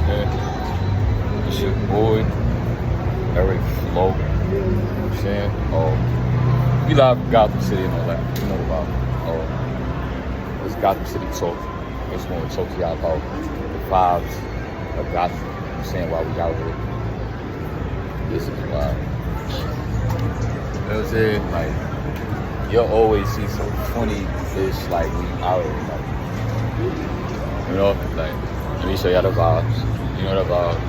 Yeah. It's your boy, Eric Flo. You know what I'm saying? We live in Gotham City and all that. You know about it's Gotham City Talk. It's going to talk to y'all about the vibes of Gotham. You know what I'm saying? While we out here. This is wild. You know what I'm saying? Like, you'll always see some funny-ish, like, when you out here. Like, you know? Like, let me show y'all the vibes. You know the vibes.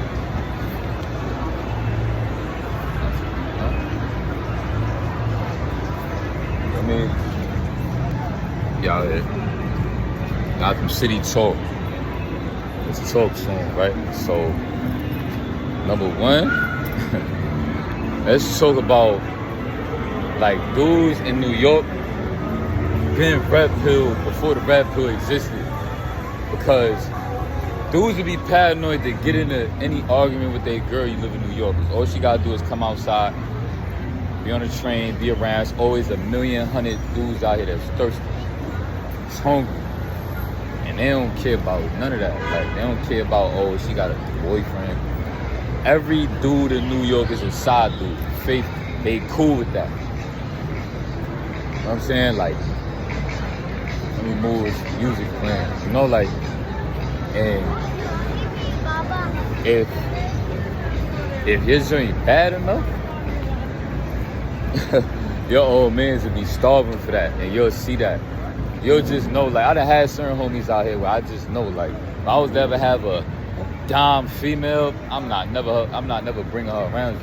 I mean, y'all here. Gotham City Talk. It's a talk soon, right? So, number one, let's talk about like dudes in New York being red pill before the red pill existed. Because dudes would be paranoid to get into any argument with their girl you live in New York. All she gotta do is come outside, be on a train, be around. It's always 1,100,000 dudes out here that's thirsty. It's hungry. And they don't care about none of that. Like, they don't care about, oh, she got a boyfriend. Every dude in New York is a side dude. Faith, they cool with that. You know what I'm saying? Like, let me move his music playing. You know, like, and if your joint bad enough, your old mans would be starving for that, and you'll see that. You'll just know, like, I done had certain homies out here where I just know, like, if I was to ever have a dom female, I'm not never bringing her around you.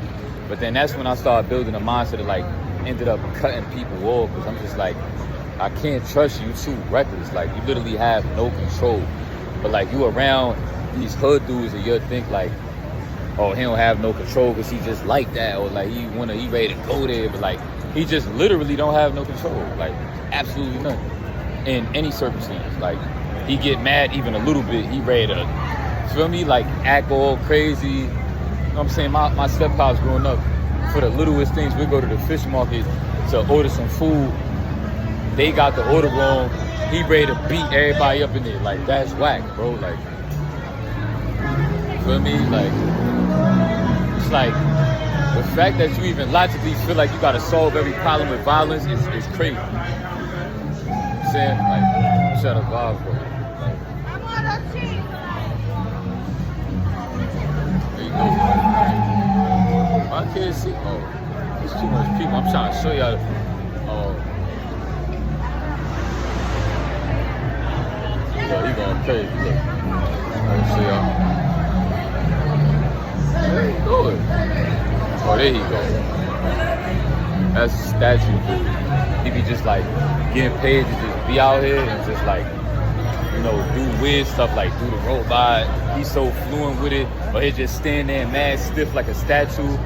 But then that's when I started building a mindset of, like, ended up cutting people off, because I'm just like, I can't trust you, too reckless. Like, you literally have no control. But, like, you around these hood dudes and you'll think, like, oh, he don't have no control because he just like that, or like he ready to go there, but like he just literally don't have no control, like absolutely none in any circumstance. Like, he get mad even a little bit, he ready to, feel me, like act all crazy. You know what I'm saying? My step-pops growing up, for the littlest things, we go to the fish market to order some food. They got the order wrong. He ready to beat everybody up in there. Like, that's whack, bro. Like, feel me? Like, it's like the fact that you even logically feel like you gotta solve every problem with violence is crazy. You know what I'm saying? Like, shut up, vibe, bro. Like, there you go. I can't see. Oh, there's too much people. I'm trying to show y'all. Yo, he going crazy. Look. Let me see y'all. There he goes. Oh, there he goes. That's a statue, dude. He be just like getting paid to just be out here and just like, you know, do weird stuff like do the robot. He's so fluent with it, but he just stand there mad stiff like a statue.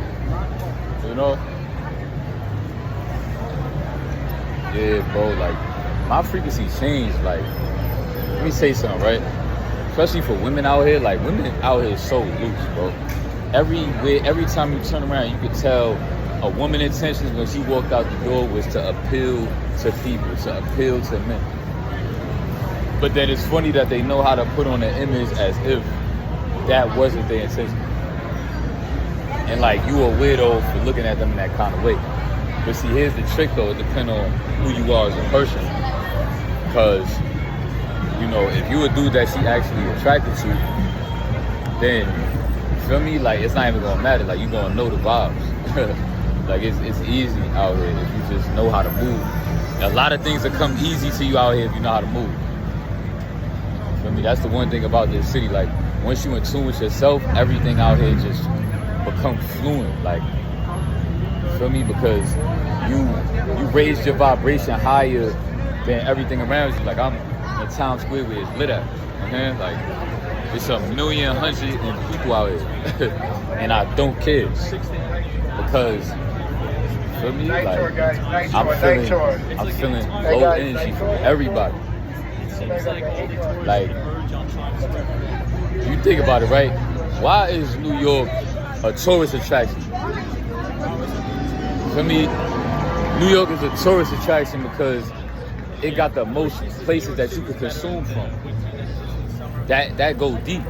You know? Yeah, bro, like, my frequency changed. Like, let me say something, right? Especially for women out here, like, women out here is so loose, bro. Every time you turn around, you can tell a woman's intentions when she walked out the door was to appeal to people, to appeal to men. But then it's funny that they know how to put on an image as if that wasn't their intention. And like, you a weirdo for looking at them in that kind of way. But see, here's the trick though, it depends on who you are as a person. Because, you know, if you a dude that she actually attracted to, then, feel me, like, it's not even gonna matter. Like, you gonna know the vibes. Like, it's easy out here if you just know how to move. A lot of things that come easy to you out here if you know how to move. Feel me? That's the one thing about this city. Like, once you in tune with yourself, everything out here just become fluent. Like, feel me? Because you raised your vibration higher than everything around you. Like, I'm in Town Square where it's lit at. Okay? Like, it's 1,100,000 people out here. And I don't care. Because, feel me? Like, I'm feeling low energy from everybody. Like, you think about it, right? Why is New York a tourist attraction? For me, New York is a tourist attraction because it got the most places that you could consume from. That go deep.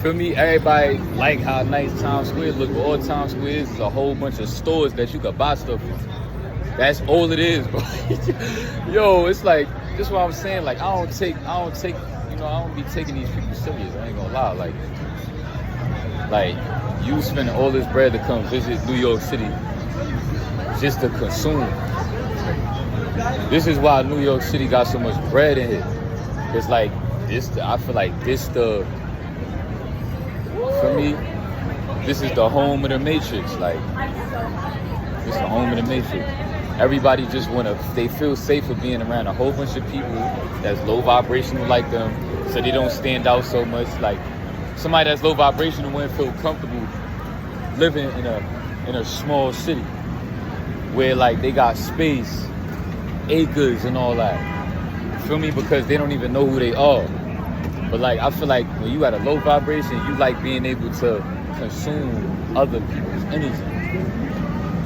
Feel me? Everybody like how nice Times Square look. All Times Square is a whole bunch of stores that you could buy stuff from. That's all it is, bro. Yo, it's like, this is what I'm saying. Like, I don't be taking these people serious. I ain't gonna lie. Like you spending all this bread to come visit New York City just to consume. This is why New York City got so much bread in it. It's like this. I feel like this for me, this is the home of the Matrix. Like, this is the home of the Matrix. Everybody just they feel safer being around a whole bunch of people that's low vibrational like them, so they don't stand out so much. Like, somebody that's low vibrational wouldn't feel comfortable living in a small city where like they got space, acres and all that. Feel me? Because they don't even know who they are. But like, I feel like when you at a low vibration, you like being able to consume other people's energy.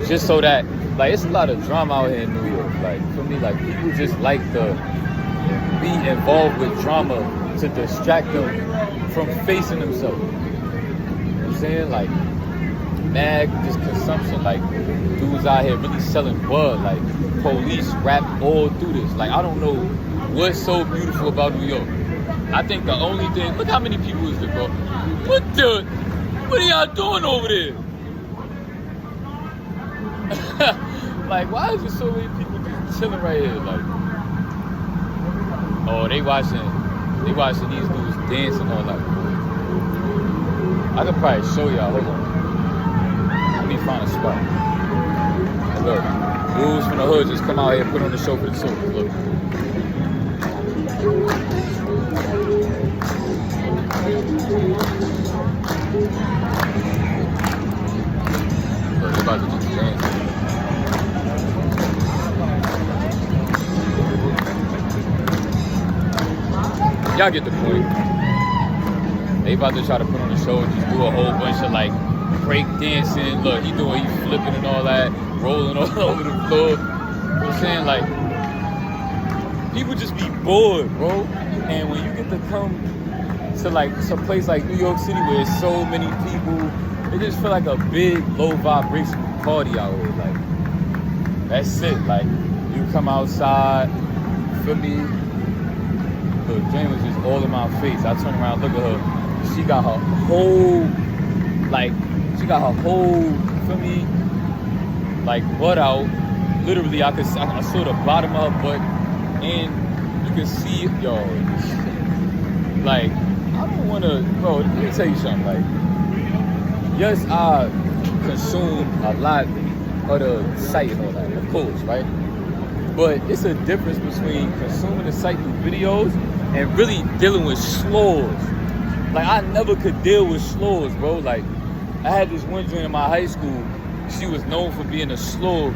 Just so that, like, it's a lot of drama out here in New York. Like, for me, like, people just like to be involved with drama to distract them from facing themselves. You know what I'm saying? Like, mad just consumption. Like, dudes out here really selling bud. Like, police rap all through this. Like, I don't know what's so beautiful about New York. I think the only thing, look how many people is there, bro. What are y'all doing over there? Like, why is there so many people just chilling right here? Like, oh, they watching these dudes dancing all that. I could probably show y'all. Hold on. Let me find a spot. Look, dudes from the hood just come out here and put on the show for the children. Look. Look, they about to just dance. Y'all get the point. They about to try to put on a show and just do a whole bunch of like break dancing. Look, he's flipping and all that, rolling all over the floor. You know what I'm saying? Like, people just be bored, bro. And when you get to come to like some place like New York City where there's so many people, it just feel like a big low vibration party out here. Like, that's it. Like, you come outside, feel me? Look, Jane was just all in my face. I turn around, look at her. She got her whole, feel me, like, butt out. Literally, I saw the bottom of her butt, and you can see, yo, like, I don't want to, bro, let me tell you something. Like, yes, I consume a lot of the site and all that, of course, right? But it's a difference between consuming the site through videos and really dealing with slurs. Like, I never could deal with slurs, bro. Like, I had this one joint in my high school. She was known for being a slur,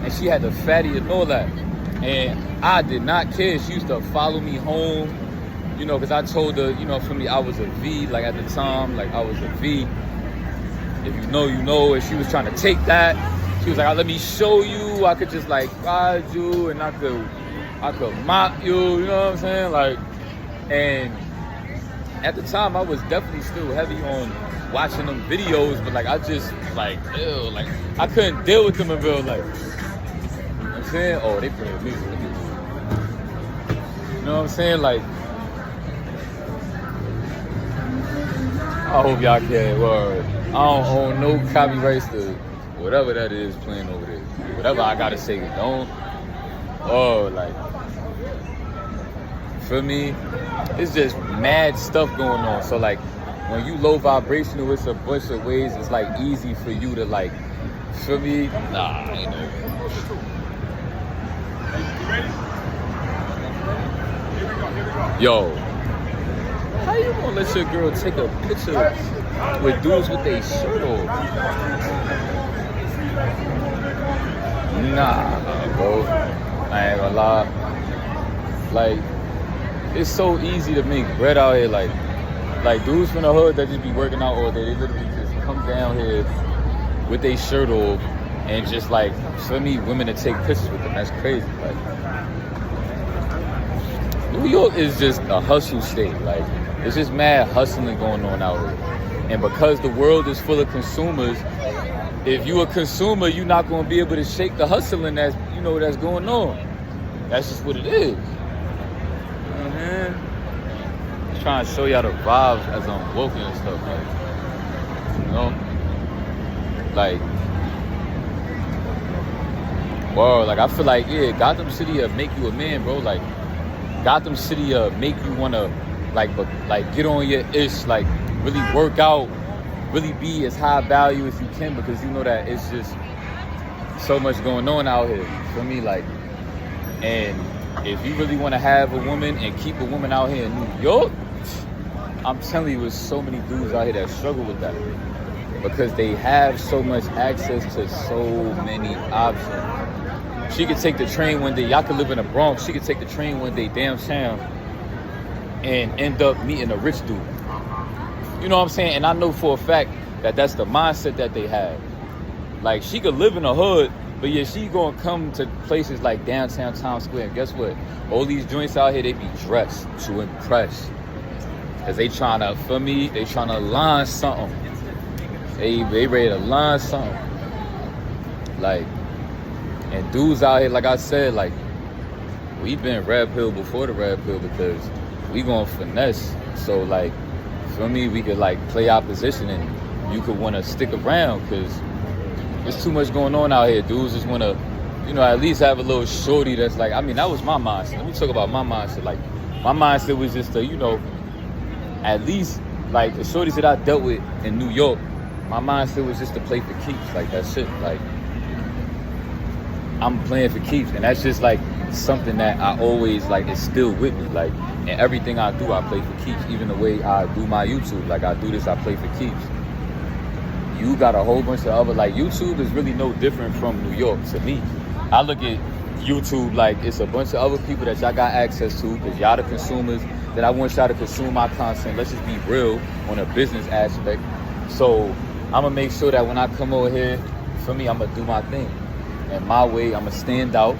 and she had the fatty and all that. And I did not care. She used to follow me home, you know, because I told her, you know, for me, I was a V. Like, at the time, like, I was a V. If you know, you know. And she was trying to take that. She was like, let me show you. I could just, like, ride you, and I could mop you, you know what I'm saying? Like, and at the time, I was definitely still heavy on watching them videos, but, like, I just, like, ew, like, I couldn't deal with them in real life. You know what I'm saying? Oh, they playing music. You know what I'm saying? Like, I hope y'all can, word. I don't own no copyrights to whatever that is playing over there. Whatever I gotta say, don't. Oh, like, feel me? It's just mad stuff going on. So, like, when you low vibrational, it's a bunch of ways it's, like, easy for you to, like, feel me? Nah, ain't no. Yo, how you gonna let your girl take a picture with dudes with their shirt off? Nah, bro. I ain't gonna lie. Like, it's so easy to make bread out here. Like dudes from the hood that just be working out all day, they literally just come down here with their shirt off and just, like, for me, women to take pictures with them. That's crazy. Like, New York is just a hustle state. Like, It's just mad hustling going on out here. And because the world is full of consumers, if you a consumer, you're not going to be able to shake the hustling that's, you know, that's going on. That's just what it is. You know what I mean? Just trying to show y'all the vibes as I'm woken and stuff, like, you know? Like, bro, like, I feel like, yeah, Gotham City make you a man, bro. Like, Gotham City make you want to, like get on your ish, like, really work out, really be as high value as you can, because you know that it's just so much going on out here. For me, like, and if you really want to have a woman and keep a woman out here in New York, I'm telling you, there's so many dudes out here that struggle with that because they have so much access to so many options. She could take the train one day. Y'all could live in the Bronx. She could take the train one day downtown and end up meeting a rich dude. You know what I'm saying? And I know for a fact that that's the mindset that they have. Like, she could live in the hood, but yeah, she gonna come to places like downtown Times Square. And guess what? All these joints out here, they be dressed to impress. Cause they tryna, for me, they tryna line something. They ready to line something. Like, and dudes out here, like I said, like, we been red pill before the red pill because we gonna finesse. So, like, for me, we could, like, play our position and you could want to stick around because there's too much going on out here. Dudes just want to, you know, at least have a little shorty that's like, I mean, that was my mindset. Let me talk about my mindset. Like, my mindset was just to, you know, at least, like, the shorties that I dealt with in New York, my mindset was just to play for keeps. Like, that shit, like, I'm playing for keeps. And that's just, like, something that I always, like, is still with me. Like, and everything I do, I play for keeps. Even the way I do my YouTube, like, I do this, I play for keeps. You got a whole bunch of other, like, YouTube is really no different from New York to me. I look at YouTube like it's a bunch of other people that y'all got access to because y'all the consumers that I want y'all to consume my content. Let's just be real on a business aspect. So I'm going to make sure that when I come over here, for me, I'm going to do my thing. And my way, I'm going to stand out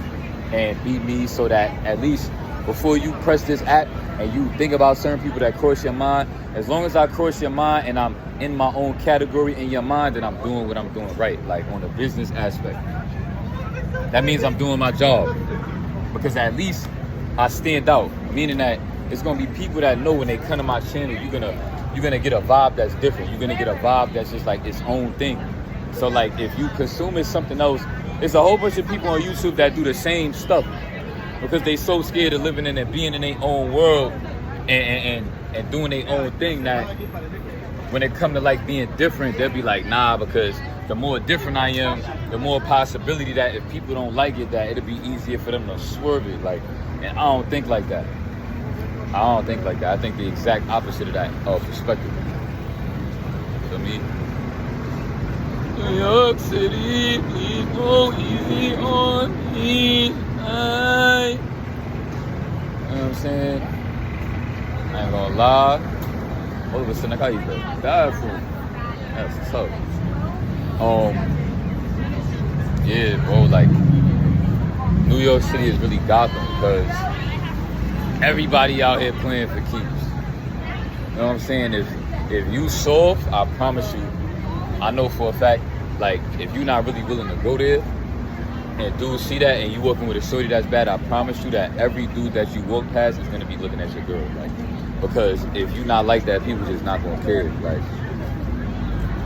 and be me so that at least before you press this app and you think about certain people that cross your mind, as long as I cross your mind and I'm in my own category in your mind, then I'm doing what I'm doing right, like on the business aspect. That means I'm doing my job because at least I stand out, meaning that it's going to be people that know when they come to my channel, you're gonna get a vibe that's different. You're going to get a vibe that's just like its own thing. So, like, if you consuming something else, there's a whole bunch of people on YouTube that do the same stuff because they so scared of living in and being in their own world and doing their own thing that when it come to, like, being different, they'll be like, nah, because the more different I am, the more possibility that if people don't like it, that it'll be easier for them to swerve it. Like, and I don't think like that. I think the exact opposite of that perspective. For me, New York City, please go easy on me. You know what I'm saying? I ain't gonna lie. All of a sudden, I got you the bathroom. That's tough. Yeah, bro, like, New York City is really Gotham because everybody out here playing for keeps. You know what I'm saying? If you soft, I promise you, I know for a fact, like, if you're not really willing to go there and dudes see that and you working with a shorty that's bad, I promise you that every dude that you walk past is gonna be looking at your girl. Like, because if you're not like that, people just not gonna care. Like,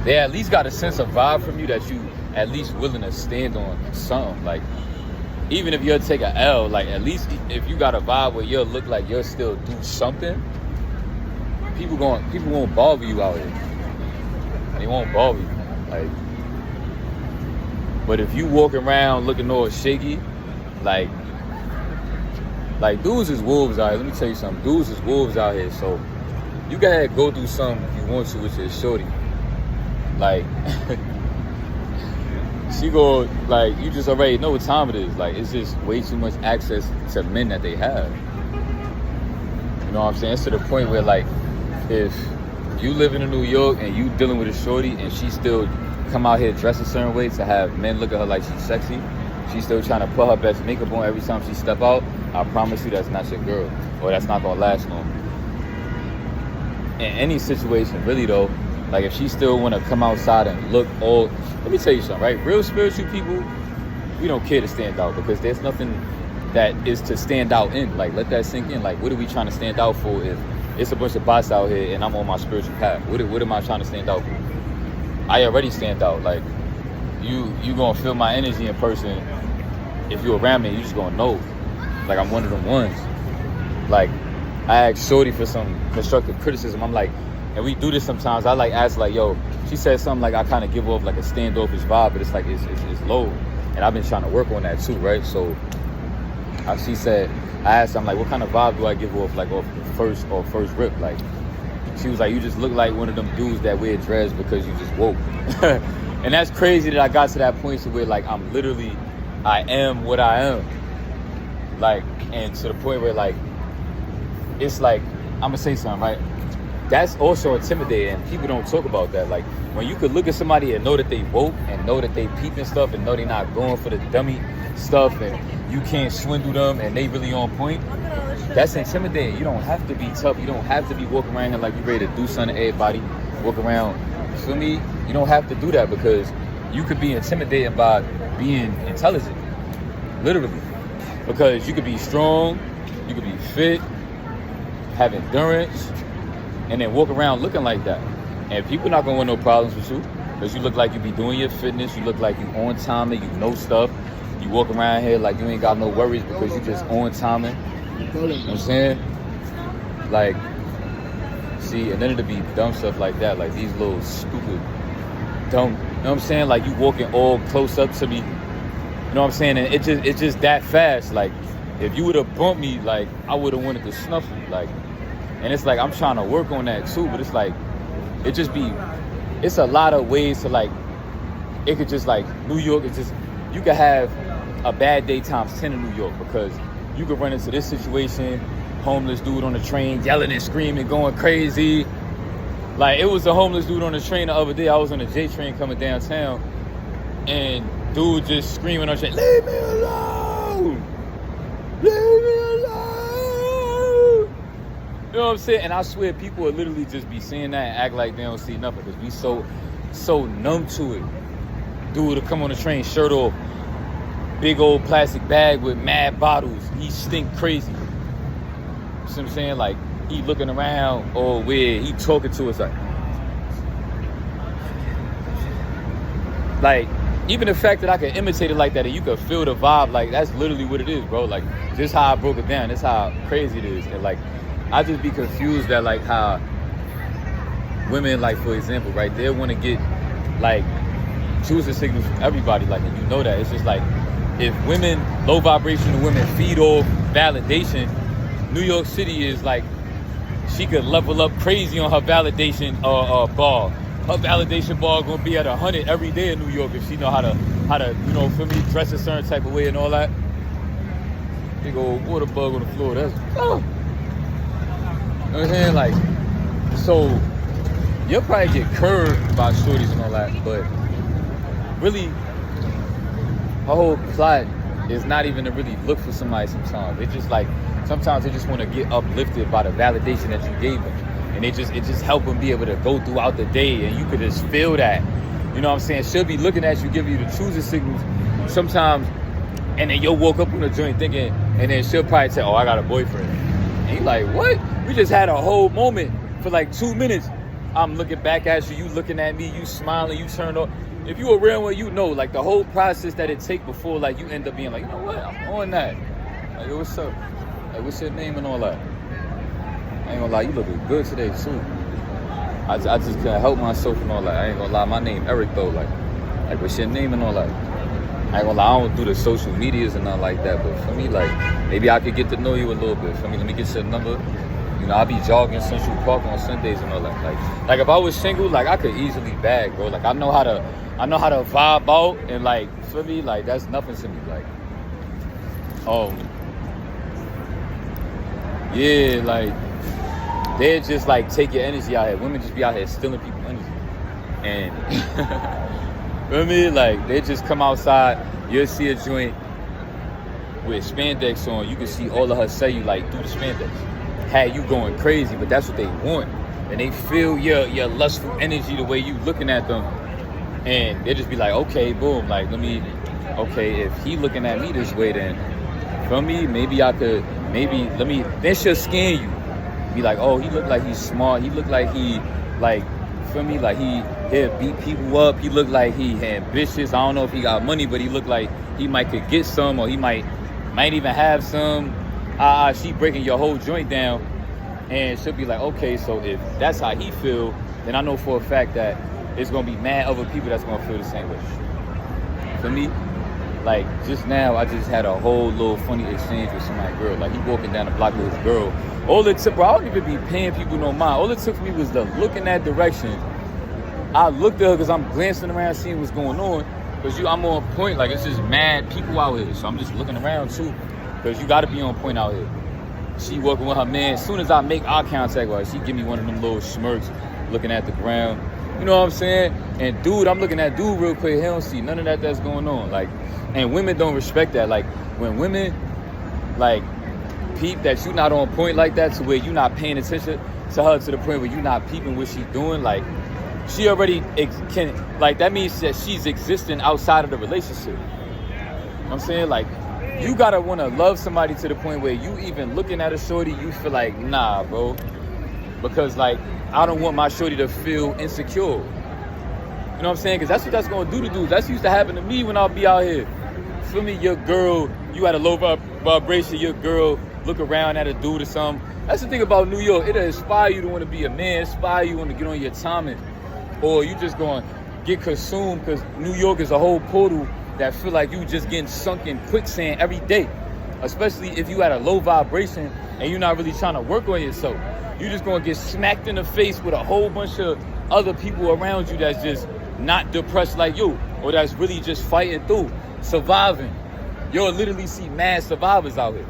they at least got a sense of vibe from you that you at least willing to stand on something. Like, even if you'll take a L, like, at least if you got a vibe where you'll look like you'll still do something, people won't bother you out here. They won't bother you. Like, but if you walk around looking all shaky, like dudes is wolves out here. Let me tell you something. Dudes is wolves out here. So you go ahead and go through something if you want to with your shorty. Like, she go, like, you just already know what time it is. Like, it's just way too much access to men that they have. You know what I'm saying? It's to the point where, like, if you living in New York and you dealing with a shorty and she still come out here dressed a certain way to have men look at her like she's sexy, she's still trying to put her best makeup on every time she step out, I promise you that's not your girl, or that's not gonna last long. in any situation, really though, like if she still want to come outside and look all, let me tell you something, right? Real spiritual people, we don't care to stand out because there's nothing that is to stand out in. Like, let that sink in. Like, what are we trying to stand out for if it's a bunch of bots out here and I'm on my spiritual path? What am I trying to stand out for? I already stand out. Like, you gonna feel my energy in person. If you're around me, you just gonna know. Like, I'm one of them ones. Like, I asked Shorty for some constructive criticism. I'm like, and we do this sometimes. I like ask like, yo, she said something like I kind of give off like a standoffish vibe, but it's like it's low. And I've been trying to work on that too, right? So she said, I asked her, I'm like, what kind of vibe do I give off like off first rip? Like, she was like, you just look like one of them dudes that wear dreads because you just woke. And that's crazy that I got to that point to where like I am what I am. Like, and to the point where like, it's like, I'm gonna say something, right? That's also intimidating. People don't talk about that. Like, when you could look at somebody and know that they woke and know that they peeping stuff and know they not going for the dummy stuff and you can't swindle them and they really on point, that's intimidating. You don't have to be tough. You don't have to be walking around here like you ready to do something to everybody. Walk around, you feel me? You don't have to do that because you could be intimidated by being intelligent, literally. Because you could be strong, you could be fit, have endurance, and then walk around looking like that. And people not gonna want no problems with you because you look like you be doing your fitness, you look like you on timing, you know stuff. You walk around here like you ain't got no worries because you just on timing. You know what I'm saying? Like, see, and then it'll be dumb stuff like that, like these little stupid, dumb, you know what I'm saying? Like you walking all close up to me, you know what I'm saying? And it's just that fast. Like, if you would have bumped me, like I would have wanted to snuff you, like. And it's like, I'm trying to work on that too, but it's like, it's a lot of ways to like, it could just like, New York is just, you could have a bad day times 10 in New York because you could run into this situation, homeless dude on the train, yelling and screaming, going crazy. Like, it was a homeless dude on the train the other day. I was on a J train coming downtown and dude just screaming on the train, leave me alone! Leave me alone! You know what I'm saying? And I swear people would literally just be saying that and act like they don't see nothing because we so numb to it. Dude would come on the train, shirt off, big old plastic bag with mad bottles. He stink crazy. You see what I'm saying? Like, he looking around all weird. He talking to us like, even the fact that I can imitate it like that and you can feel the vibe, like, that's literally what it is, bro. Like, just how I broke it down. That's how crazy it is. And, like, I just be confused at, like, how women, like, for example, right, they want to get, like, choosing signals from everybody, like, and you know that. It's just like, if women, low vibrational women feed off validation, New York City is like, she could level up crazy on her validation bar. Her validation bar gonna be at 100 every day in New York if she know how to, you know, feel me, dress a certain type of way and all that. Big old water bug on the floor, that's, oh. You know what I'm saying? Like, so, you'll probably get curved by shorties and all that, but really, her whole plot is not even to really look for somebody sometimes. They just like, sometimes they just want to get uplifted by the validation that you gave them. And it just help them be able to go throughout the day and you could just feel that. You know what I'm saying? She'll be looking at you, give you the choosing signals sometimes, and then you'll woke up on the joint thinking, and then she'll probably say, oh, I got a boyfriend. And you like, what? We just had a whole moment for like 2 minutes. I'm looking back at you, you looking at me, you smiling, you turned off. If you a real one, you know, like the whole process that it take before, like, you end up being like, you know what, I'm on that. Like, yo, what's up? Like, what's your name and all that? I ain't gonna lie, you looking good today, too. I just couldn't help myself and all that. I ain't gonna lie, my name Eric, though. Like, what's your name and all that? I ain't gonna lie, I don't do the social medias and nothing like that, but for me, like, maybe I could get to know you a little bit. For me, let me get your number. You know, I be jogging Central Park on Sundays and all that. Like if I was single, like, I could easily bag, bro. Like, I know how to vibe out, and like, for me, like, that's nothing to me. Like, yeah, like, they just like take your energy out here. Women just be out here stealing people's energy, and you know what I mean? Like, they just come outside. You'll see a joint with spandex on. You can see all of her cellulite through the spandex. Had you going crazy, but that's what they want. and they feel your lustful energy the way you looking at them, and they just be like, okay, boom, like okay, if he looking at me this way, then for me, maybe I could, then she'll scan you. Be like, oh, he look like he's smart. He look like he, like, feel me? Like he'll beat people up. He look like he ambitious. I don't know if he got money, but he look like he might could get some, or he might even have some. She breaking your whole joint down, and she'll be like, okay, so if that's how he feel, then I know for a fact that it's gonna be mad other people that's gonna feel the same way. For me, like just now, I just had a whole little funny exchange with somebody's girl. Like he walking down the block with his girl. All it took, bro, I don't even be paying people no mind. All it took for me was to look in that direction. I looked at her because I'm glancing around, seeing what's going on. Because I'm on point, like it's just mad people out here. So I'm just looking around too. Because you got to be on point out here. She walking with her man. As soon as I make eye contact with her, she give me one of them little smirks, looking at the ground. You know what I'm saying? And dude, I'm looking at dude real quick. He don't see none of that's going on. Like, and women don't respect that. Like when women, like, peep that you not on point like that, to where you not paying attention to her to the point where you not peeping what she doing, like she already can, like that means that she's existing outside of the relationship. You know what I'm saying? Like you gotta want to love somebody to the point where you even looking at a shorty, you feel like, nah, bro, because like I don't want my shorty to feel insecure. You know what I'm saying? Because that's what that's gonna do to dudes. That's used to happen to me when I'll be out here. Feel me? Your girl, you had a low vibration, your girl look around at a dude or something. That's the thing about New York. It'll inspire you to want to be a man, inspire you to want to get on your timing. Or you just going to get consumed, because New York is a whole portal that feel like you just getting sunk in quicksand every day. Especially if you at a low vibration and you're not really trying to work on yourself. You're just going to get smacked in the face with a whole bunch of other people around you that's just not depressed like you, or that's really just fighting through, surviving. You'll literally see mad survivors out here.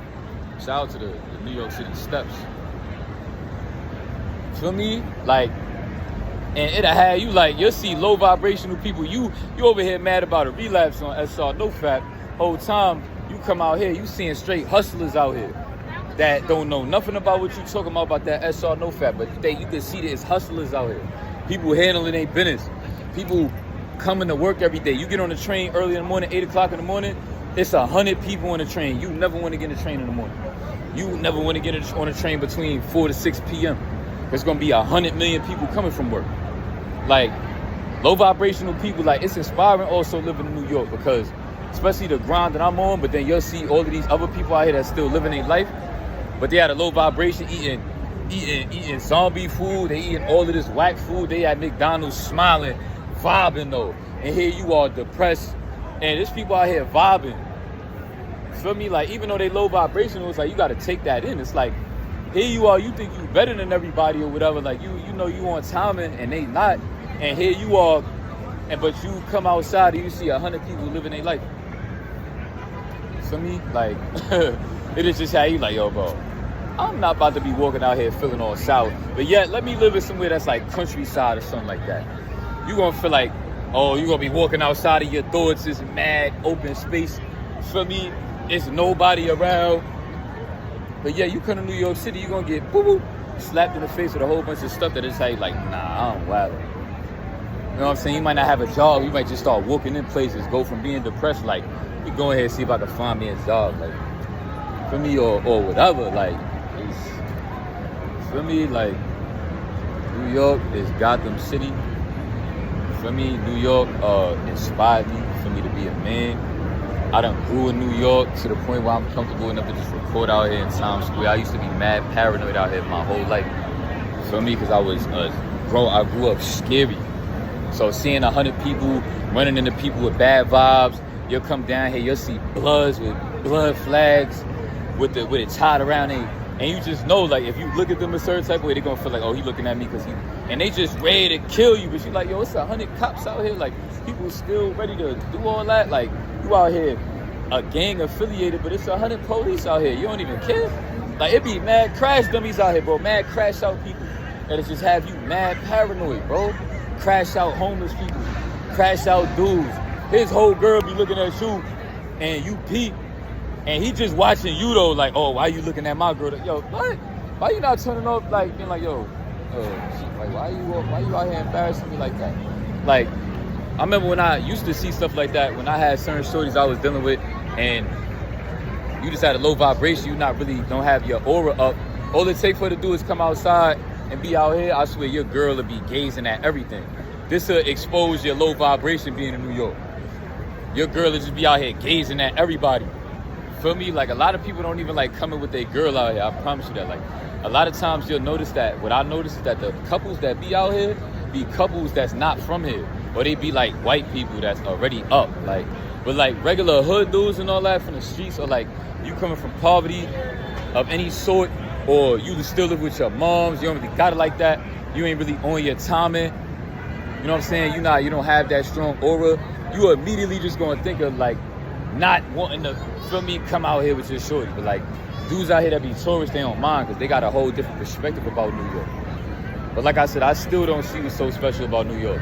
Shout out to the New York City steps. Feel me? Like, and it'll have you like, you'll see low vibrational people. You over here mad about a relapse on SR no fap. Whole time you come out here, you seeing straight hustlers out here that don't know nothing about what you talking about that SR no fap. But you can see that it's hustlers out here. People handling their business. People coming to work every day. You get on the train early in the morning, 8 o'clock in the morning. It's 100 people on the train. You never want to get in the train in the morning. You never want to get on a train between 4 to 6 p.m. There's going to be 100 million people coming from work. Like, low vibrational people, like, it's inspiring also living in New York, because especially the grind that I'm on, but then you'll see all of these other people out here that's still living their life, but they had a low vibration, eating zombie food. They eating all of this whack food. They at McDonald's smiling, vibing though. And here you are depressed, and there's people out here vibing. Feel me? Like, even though they low vibrational, it's like you got to take that in. It's like, here you are, you think you better than everybody or whatever. Like, you know you on timing and they not. And here you are, but you come outside and you see 100 people living their life. Feel me? Like, it is just how you like, yo, bro, I'm not about to be walking out here feeling all sour. But yet, let me live in somewhere that's like countryside or something like that. You gonna feel like, oh, you gonna be walking outside of your thoughts, this mad open space. Feel me? It's nobody around. But yeah, you come to New York City, you gonna get boo-boo slapped in the face with a whole bunch of stuff that is like, nah, I'm wild. You know what I'm saying? You might not have a job. You might just start walking in places, go from being depressed, like, you go ahead and see if I can find me a job, like, for me, or whatever. Like, it's, for me, like, New York is Gotham City. For me, New York inspired me for me to be a man. I done grew in New York to the point where I'm comfortable enough to just record out here in Times Square. I used to be mad paranoid out here my whole life. For me, because I grew up scary. So seeing 100 people running into people with bad vibes, you'll come down here, you'll see bloods with blood flags with it tied around it. And you just know, like, if you look at them a certain type of way, they're going to feel like, oh, he looking at me because he... And they just ready to kill you. But you like, yo, it's 100 cops out here. Like, people still ready to do all that. Like, you out here a gang affiliated, but it's 100 police out here. You don't even care. Like, it be mad crash dummies out here, bro. Mad crash out people. And it just have you mad paranoid, bro. Crash out homeless people. Crash out dudes. His whole girl be looking at you, and you peep. And he just watching you though, like, oh, why you looking at my girl? Yo, what? Why you not turning off, like, being like, yo, Like, why you out here embarrassing me like that? Like, I remember when I used to see stuff like that, when I had certain shorties I was dealing with, and you just had a low vibration, you don't have your aura up. All it takes for her to do is come outside and be out here. I swear your girl will be gazing at everything. This will expose your low vibration being in New York. Your girl will just be out here gazing at everybody. Feel me? Like, a lot of people don't even like coming with their girl out here. I promise you that. Like, a lot of times you'll notice that, what I notice is that the couples that be out here be couples that's not from here. Or they be like white people that's already up. Like, but like regular hood dudes and all that from the streets, or like you coming from poverty of any sort, or you still live with your moms, you don't really got it like that, you ain't really on your timing, you know what I'm saying, you don't have that strong aura, you immediately just gonna think of like not wanting to, feel me, come out here with your shorty. But like dudes out here that be tourists, they don't mind because they got a whole different perspective about New York. But like I said, I still don't see what's so special about New York.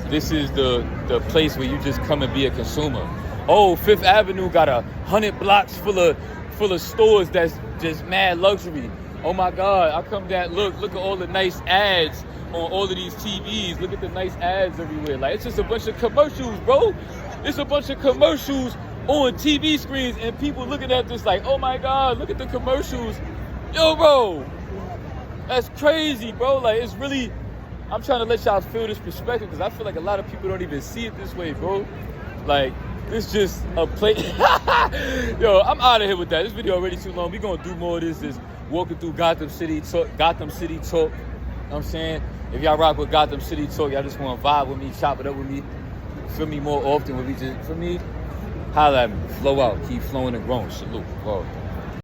This is the place where you just come and be a consumer. Oh, Fifth Avenue got 100 blocks full of stores that's just mad luxury. Oh my God, I come down, look at all the nice ads on all of these TVs. Look at the nice ads everywhere. Like, it's just a bunch of commercials, bro. It's a bunch of commercials on TV screens, and people looking at this like, oh my God, look at the commercials. Yo, bro, that's crazy, bro. Like, it's really, I'm trying to let y'all feel this perspective because I feel like a lot of people don't even see it this way, bro. Like, it's just a place. Yo, I'm out of here with that. This video already too long. We're going to do more of this. Is walking through Gotham City talk. You know what I'm saying? If y'all rock with Gotham City talk, y'all just want to vibe with me, chop it up with me, feel me more often when we just, for me, holla at me, flow out, keep flowing and growing. Salute, bro.